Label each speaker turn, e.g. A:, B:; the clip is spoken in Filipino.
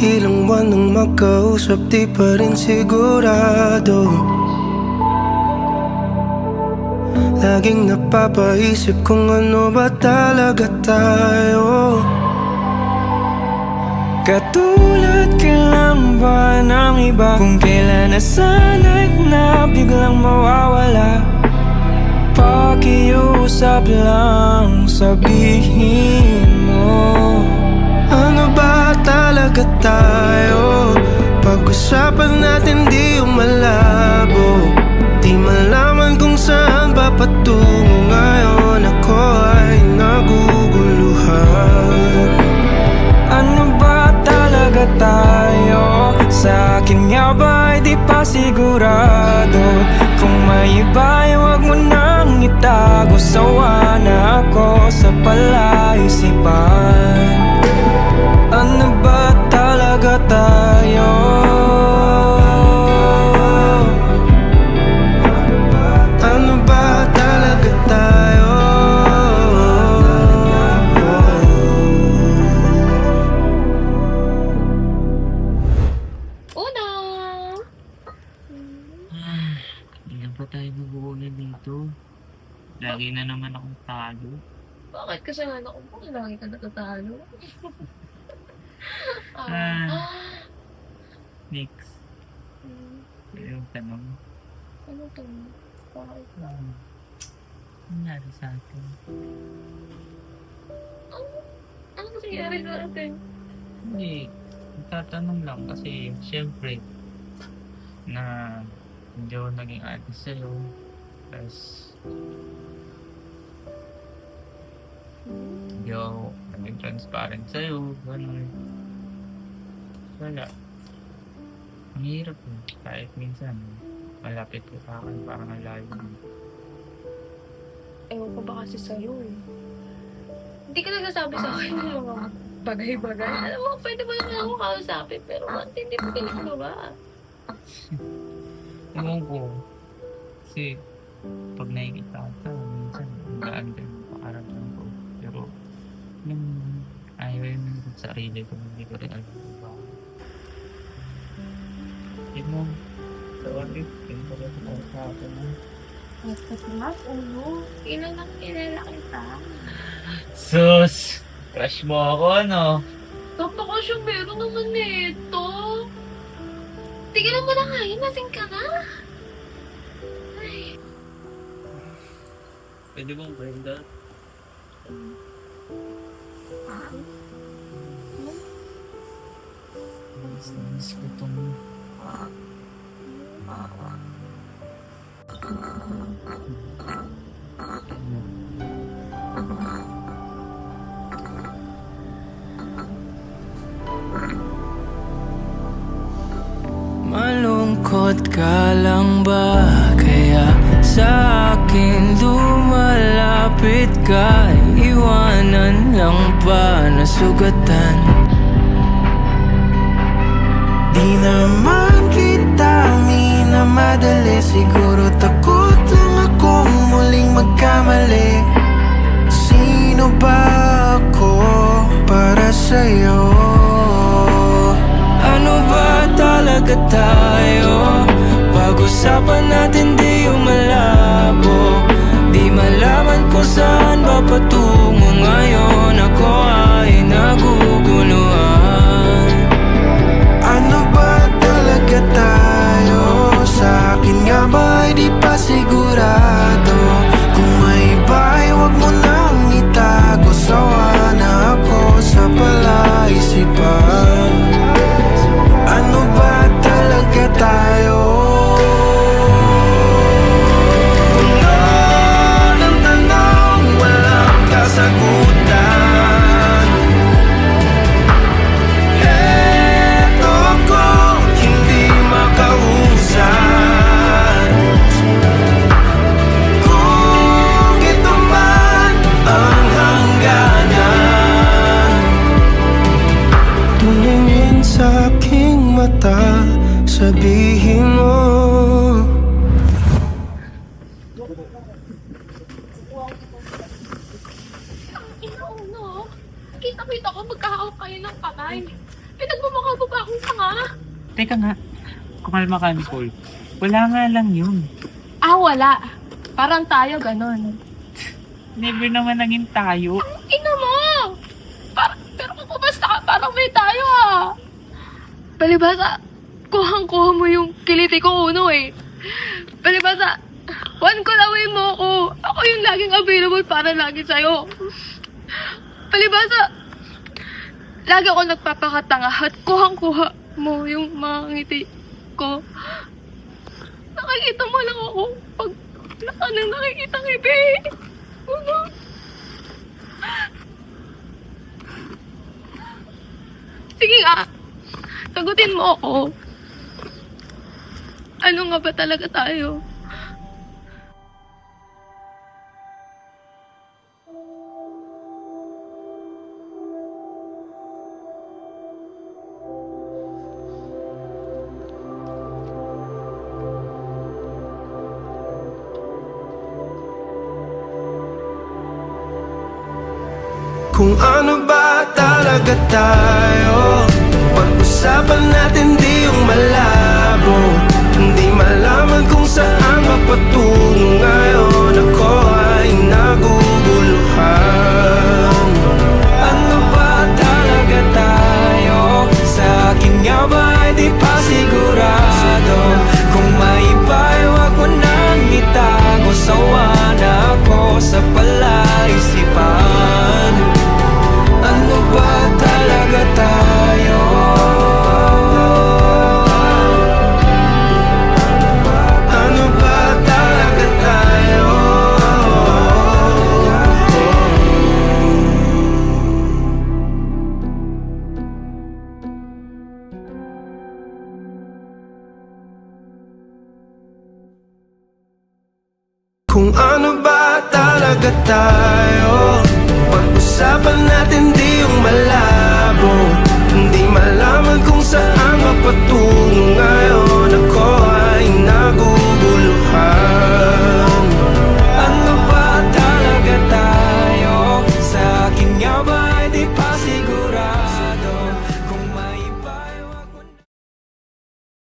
A: Ilang buwan nang magkausap, di pa rin sigurado. Laging napapaisip kung ano ba talaga tayo. Katulad ka lang ba ng iba? Kung kailan nasanay na biglang mawawala. Pakiusap lang, sabihin mo, ano ba talaga tayo? Pag-usapan natin di malabo. Di malaman kung saan ba patungo ngayon. Ako ay naguguluhan. Ano ba talaga tayo? Sa akin nga ba ay di pa sigurado. Kung may iba ay wag mo nang itago. Sawa na ako sa palaisipan. Ano ba talaga tayo? Ano ba talaga tayo?
B: Unang!
C: Ilan pa tayo mag-uulan dito? Lagi na naman akong talo.
B: Bakit kasalanan ko po? Lagi ka natatalo.
C: Ah. Next. Yung tanong.
B: Ano to? Bakit?
C: Ano nangyari sa atin?
B: Ano nangyari sa atin?
C: Hindi. Tatanong lang kasi syempre na hindi ako naging ate sa'yo. Tapos hindi ako naging transparent sa'yo. Ganun. Wala. Ang hirap eh. Kahit minsan malapit ka sa akin, parang ang layo mo.
B: Ewan ko ba kasi sa'yo eh. Hindi ka nagsasabi sa akin ng mga bagay-bagay. Alam mo, pwede mo naman ako kausapin, pero ba't hindi mo ginagawa?
C: Ewan ko. Kasi pag nakikita ka, minsan magaan ka yung pakaramdam ko. Pero yung ayaw yung sarili ko, hindi ko rin alam kung bakit. Hindi mo, sorry, hindi ko rin ako sa akin.
B: Mas ulo. Kilala kita.
C: Sus! Crush mo ako, no?
B: Tapos yung meron naman nito. Tigilan mo na nga yun, lasing ka na. Ay.
C: Pwede bang Brenda? Miss ko itong...
A: Malungkot ka lang ba? Kaya sa akin lumalapit ka. Iwanan lang ba nasugatan? Di naman kita minamadali. Siguro takot lang akong muling magkamali. Sino ba ako para sa'yo? Ano ba talaga tayo? Pag-usapan natin di malabo. Di malaman kung saan ba patungo ngayon. Ako ay naguguluhan. Ano ba talaga tayo? Sa akin nga ba ay di pa sigurado. Kung may iba ay wag mo nang itago. Sawa na ako sa palaisipan. Ano ba talaga tayo? Puno ng tanong, walang kasagutan. Eto ako, hindi makausap. Kung ito man ang hangganan, tumingin sa aking mata, sabihin mo.
B: Ina, no? Kita-kita ko magkahawak kayo ng kamay. Pinagmamukha mo ba akong tanga?
C: Teka nga, kumalma ka, Nicole. Wala nga lang yun.
B: Ah, wala. Parang tayo ganon.
C: Never naman naging tayo.
B: Ina mo! Pero kung basta ka, parang may tayo ah. Palibasa, kuhang-kuha mo yung kiliti ko uno eh. Palibasa, one call away mo ako. Ako yung laging available para lagi sa'yo. Palibasa, lagi ako nagpapakatanga at kuhang-kuha mo yung mga ngiti ko. Nakikita mo lang ako pag nakikita ng ibi. Sige nga, sagutin mo ako. Ano nga ba talaga tayo?
A: Kung ano ba talaga tayo, pag-usapan natin di yung malabo. Hindi malaman kung saan mapatungo ngayon. Ako ay naguguluhan. Ano ba talaga tayo? Sa akin nga ba di pa sigurado? Kung may iba'y wag mo nang itago. Sawa na ako sa palaisipan. Ano ba talaga tayo? Ano ba talaga tayo? Kung ano ba talaga tayo, pag-usapan natin di yung malabo. Hindi malaman kung saan mapatungo ngayon.